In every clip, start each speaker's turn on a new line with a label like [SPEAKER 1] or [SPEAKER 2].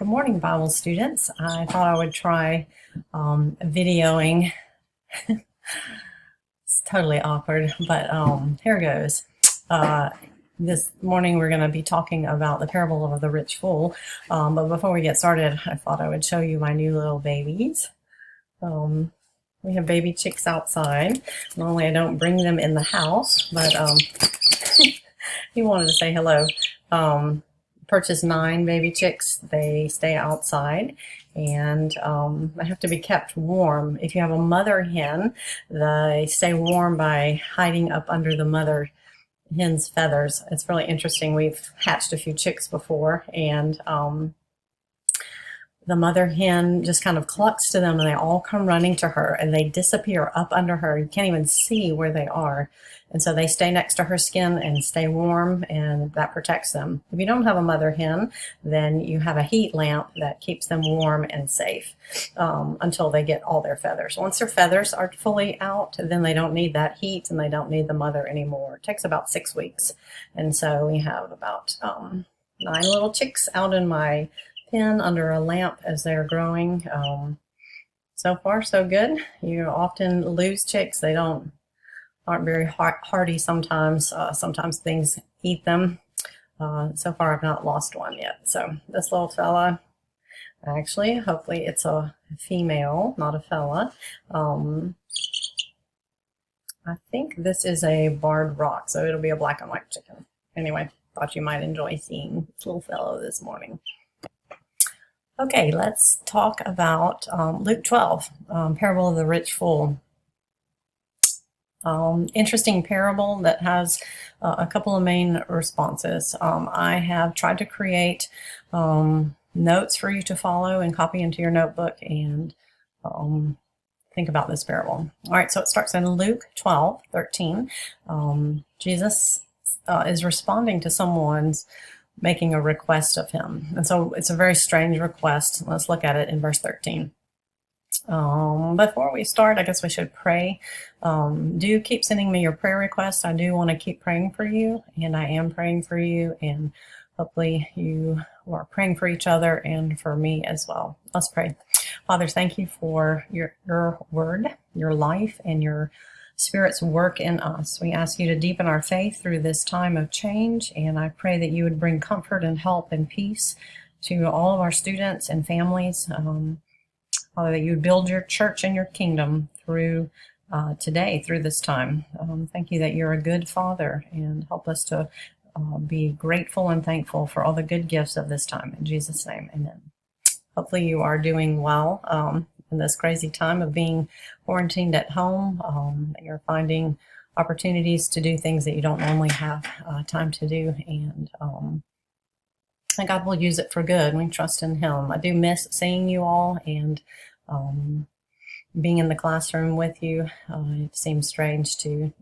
[SPEAKER 1] Good morning, Bible students. I thought I would try videoing. It's totally awkward, but here goes. This morning we're going to be talking about the parable of the rich fool. But before we get started, I thought I would show you my new little babies. We have baby chicks outside. Normally I don't bring them in the house, but he wanted to say hello. Purchased 9 baby chicks. They stay outside and they have to be kept warm. If you have a mother hen, they stay warm by hiding up under the mother hen's feathers. It's really interesting. We've hatched a few chicks before, and the mother hen just kind of clucks to them and they all come running to her and they disappear up under her. You can't even see where they are. And so they stay next to her skin and stay warm, and that protects them. If you don't have a mother hen, then you have a heat lamp that keeps them warm and safe until they get all their feathers. Once their feathers are fully out, then they don't need that heat and they don't need the mother anymore. It takes about 6 weeks. And so we have about 9 little chicks out in my pen under a lamp as they're growing. So far, so good. You often lose chicks. They aren't very hardy sometimes. Sometimes things eat them. So far, I've not lost one yet. So this little fella, actually, hopefully it's a female, not a fella. I think this is a barred rock, so it'll be a black and white chicken. Anyway, thought you might enjoy seeing this little fellow this morning. Okay, let's talk about Luke 12, parable of the rich fool. Interesting parable that has a couple of main responses. I have tried to create notes for you to follow and copy into your notebook and think about this parable. All right, so it starts in Luke 12:13. Jesus is responding to someone's making a request of him. And so it's a very strange request. Let's look at it in verse 13. Before we start, I guess we should pray. Do keep sending me your prayer requests. I do want to keep praying for you, and I am praying for you, and hopefully you are praying for each other and for me as well. Let's pray. Father, thank you for your word, your life, and your Spirit's work in us. We ask you to deepen our faith through this time of change, and I pray that you would bring comfort and help and peace to all of our students and families. Father, that you would build your church and your kingdom through today, through this time. Thank you that you're a good Father, and help us to be grateful and thankful for all the good gifts of this time. In Jesus' name, amen. Hopefully you are doing well in this crazy time of being quarantined at home. You're finding opportunities to do things that you don't normally have time to do, and God will use it for good. We trust in Him. I do miss seeing you all and being in the classroom with you. It seems strange to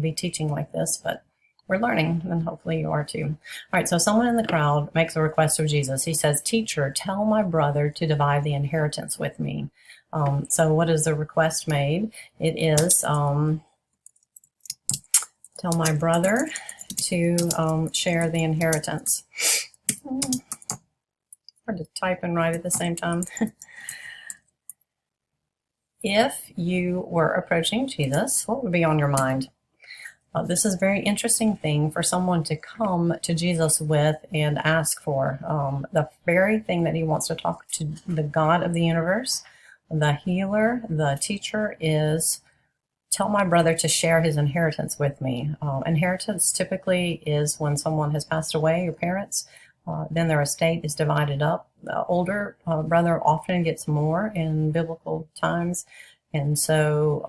[SPEAKER 1] be teaching like this, but we're learning, and hopefully you are too. All right, so someone in the crowd makes a request of Jesus. He says, "Teacher, tell my brother to divide the inheritance with me." So what is the request made? It is, tell my brother to share the inheritance. Hard to type and write at the same time. If you were approaching Jesus, what would be on your mind? This is a very interesting thing for someone to come to Jesus with and ask for. The very thing that he wants to talk to the God of the universe, the healer, the teacher, is tell my brother to share his inheritance with me. Inheritance typically is when someone has passed away, your parents, then their estate is divided up. The older brother often gets more in biblical times. And so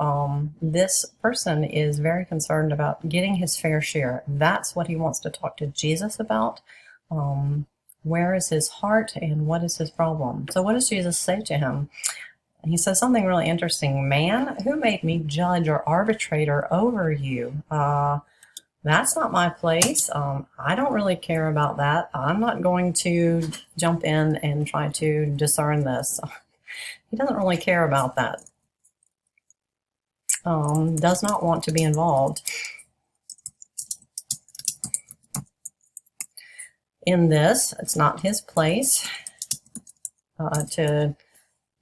[SPEAKER 1] this person is very concerned about getting his fair share. That's what he wants to talk to Jesus about. Where is his heart and what is his problem? So what does Jesus say to him? He says something really interesting. "Man, who made me judge or arbitrator over you? That's not my place. I don't really care about that. I'm not going to jump in and try to discern this." He doesn't really care about that. Does not want to be involved in this. It's not his place. to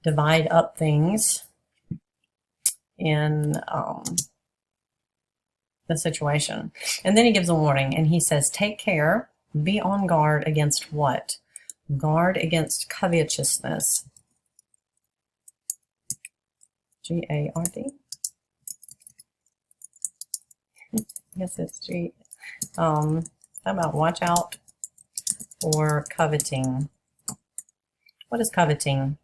[SPEAKER 1] divide up things in the situation. And then he gives a warning, and he says, take care, be on guard against what? Guard against covetousness. G-A-R-D. I guess it's G. How about watch out for coveting? What is coveting?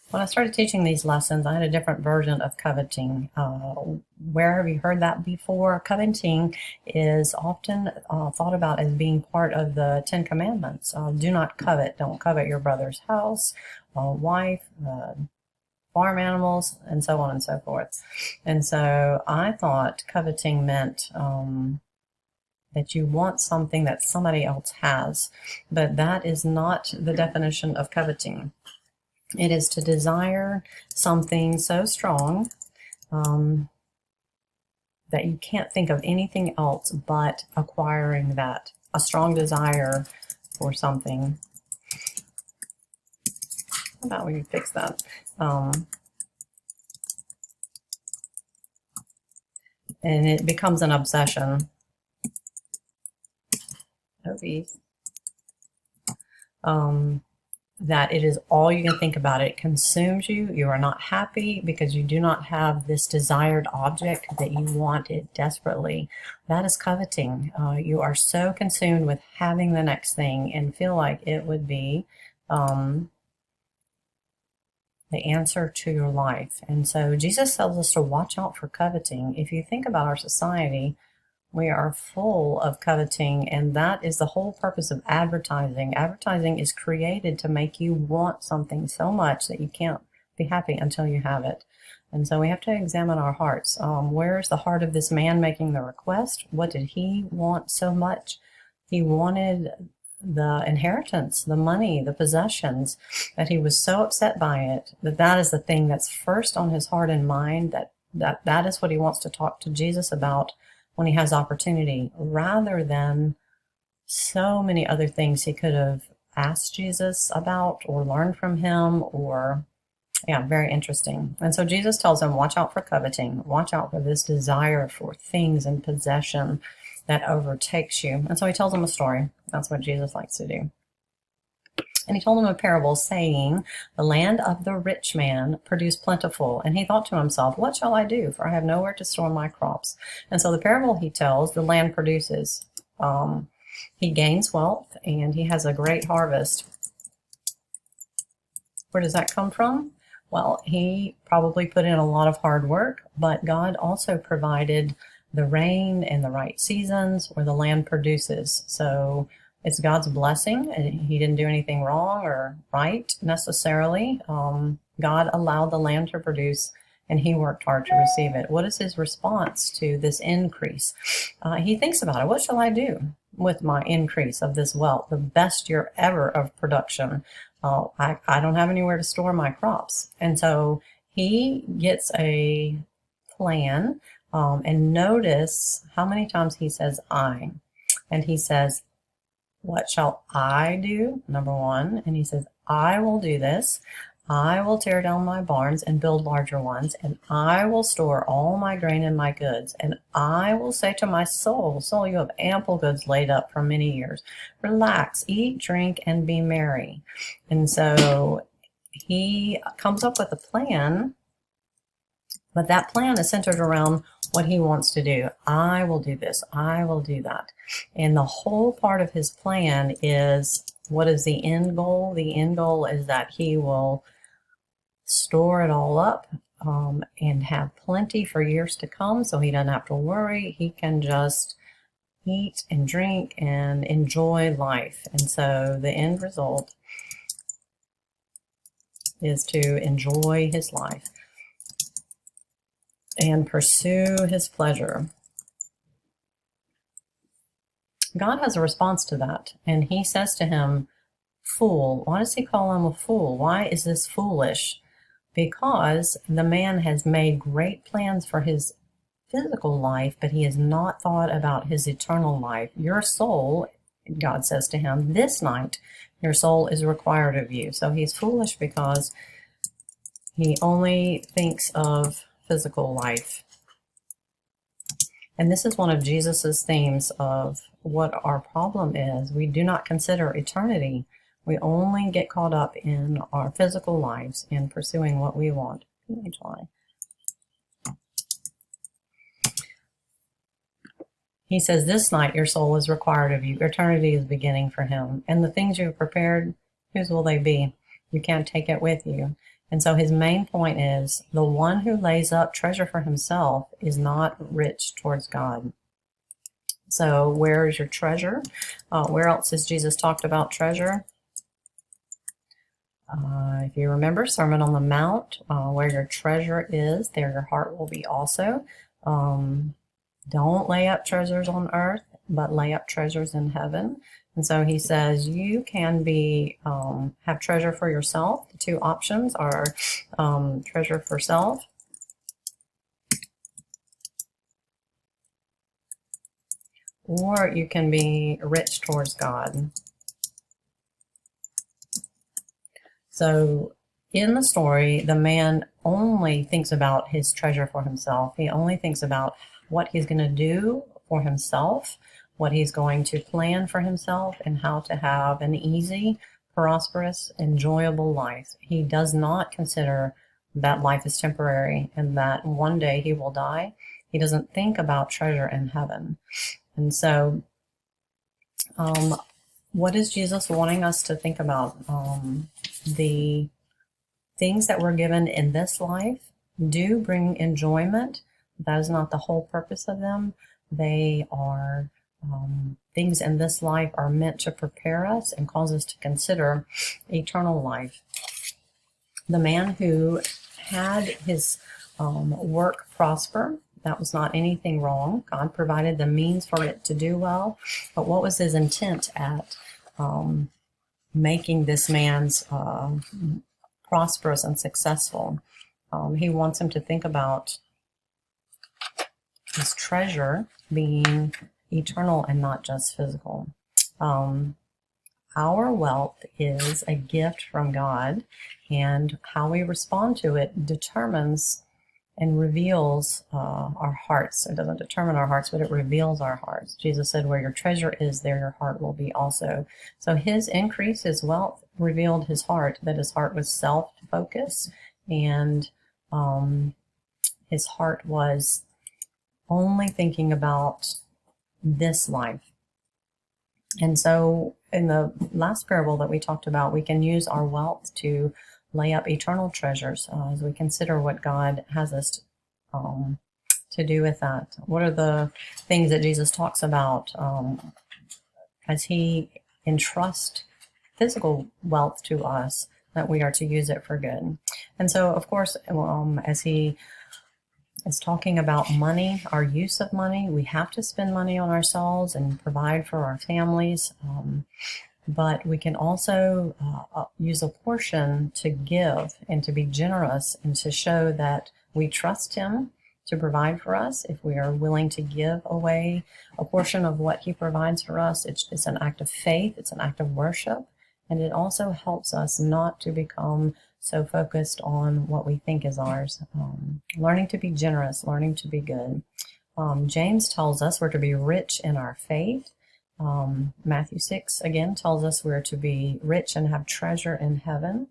[SPEAKER 1] When I started teaching these lessons, I had a different version of coveting. Where have you heard that before? Coveting is often thought about as being part of the Ten Commandments. Do not covet. Don't covet your brother's house, wife, farm animals, and so on and so forth. And so I thought coveting meant that you want something that somebody else has, but that is not the definition of coveting. It is to desire something so strong that you can't think of anything else but acquiring that. A strong desire for something. How about we fix that? And it becomes an obsession. That it is all you can think about. It consumes you. You are not happy because you do not have this desired object that you want it desperately. That is coveting. You are so consumed with having the next thing and feel like it would be the answer to your life. And so Jesus tells us to watch out for coveting. If you think about our society, we are full of coveting, and that is the whole purpose of advertising. Advertising is created to make you want something so much that you can't be happy until you have it. And so we have to examine our hearts. Where's the heart of this man making the request? What did he want so much? He wanted the inheritance, the money, the possessions, that he was so upset by it, that is the thing that's first on his heart and mind, that is what he wants to talk to Jesus about when he has opportunity, rather than so many other things he could have asked Jesus about or learned from him, or very interesting. And so Jesus tells him, watch out for coveting, watch out for this desire for things and possession that overtakes you. And so he tells him a story. That's what Jesus likes to do. And he told him a parable, saying, the land of the rich man produced plentiful. And he thought to himself, what shall I do? For I have nowhere to store my crops. And so the parable he tells, the land produces. He gains wealth, and he has a great harvest. Where does that come from? Well, he probably put in a lot of hard work, but God also provided the rain and the right seasons where the land produces. So it's God's blessing. He didn't do anything wrong or right necessarily. God allowed the land to produce, and he worked hard to receive it. What is his response to this increase? He thinks about it. What shall I do with my increase of this wealth, the best year ever of production? I don't have anywhere to store my crops. And so he gets a plan, and notice how many times he says I. And he says, what shall I do? Number one. And he says, I will do this. I will tear down my barns and build larger ones, and I will store all my grain and my goods. And I will say to my soul, soul, you have ample goods laid up for many years. Relax, eat, drink, and be merry. And so he comes up with a plan, but that plan is centered around what he wants to do. I will do this. I will do that. And the whole part of his plan is, what is the end goal? The end goal is that he will store it all up and have plenty for years to come, so he doesn't have to worry. He can just eat and drink and enjoy life. And so the end result is to enjoy his life and pursue his pleasure. God has a response to that, and he says to him, fool. Why does he call him a fool? Why is this foolish? Because the man has made great plans for his physical life, but he has not thought about his eternal life. Your soul, God says to him, this night your soul is required of you. So he's foolish because he only thinks of physical life. And this is one of Jesus's themes of what our problem is. We do not consider eternity. We only get caught up in our physical lives and pursuing what we want. He says, this night your soul is required of you. Eternity is beginning for him. And the things you've prepared, whose will they be? You can't take it with you. And so his main point is, the one who lays up treasure for himself is not rich towards God. So where is your treasure? Where else has Jesus talked about treasure? If you remember, Sermon on the Mount, where your treasure is, there your heart will be also. Don't lay up treasures on earth, but lay up treasures in heaven. And so he says you can be have treasure for yourself. The two options are treasure for self, or you can be rich towards God. So in the story, the man only thinks about his treasure for himself. He only thinks about what he's going to do for himself, what he's going to plan for himself, and how to have an easy, prosperous, enjoyable life. He does not consider that life is temporary and that one day he will die. He doesn't think about treasure in heaven. And so, what is Jesus wanting us to think about? The things that we're given in this life do bring enjoyment. That is not the whole purpose of them. They are things in this life are meant to prepare us and cause us to consider eternal life. The man who had his work prosper, that was not anything wrong. God provided the means for it to do well. But what was his intent at making this man's prosperous and successful? He wants him to think about his treasure being eternal and not just physical. Our wealth is a gift from God, and how we respond to it determines and reveals our hearts. It doesn't determine our hearts, but it reveals our hearts. Jesus said, where your treasure is, there your heart will be also. So his increase, his wealth, revealed his heart, that his heart was self-focused, and his heart was only thinking about this life. And so in the last parable that we talked about, we can use our wealth to lay up eternal treasures as we consider what God has us to do with that. What are the things that Jesus talks about as he entrusts physical wealth to us, that we are to use it for good? And so, of course, as he is talking about money, our use of money, we have to spend money on ourselves and provide for our families. But we can also use a portion to give and to be generous and to show that we trust him to provide for us. If we are willing to give away a portion of what he provides for us, it's an act of faith, it's an act of worship, and it also helps us not to become so focused on what we think is ours. Learning to be generous, learning to be good. James tells us we're to be rich in our faith. Matthew 6 again tells us we're to be rich and have treasure in heaven.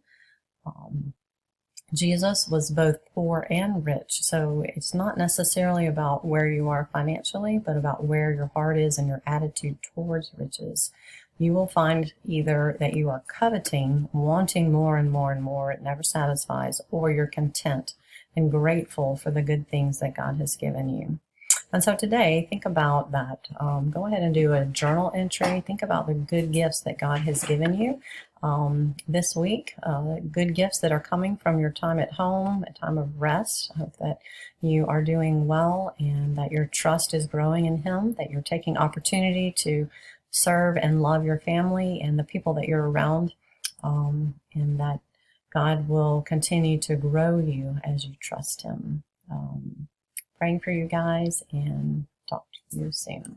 [SPEAKER 1] Jesus was both poor and rich, so it's not necessarily about where you are financially, but about where your heart is and your attitude towards riches. You will find either that you are coveting, wanting more and more and more, it never satisfies, or you're content and grateful for the good things that God has given you. And so today, think about that. Go ahead and do a journal entry. Think about the good gifts that God has given you this week, good gifts that are coming from your time at home, a time of rest. I hope that you are doing well and that your trust is growing in him, that you're taking opportunity to serve and love your family and the people that you're around, and that God will continue to grow you as you trust him. Praying for you guys, and talk to you soon.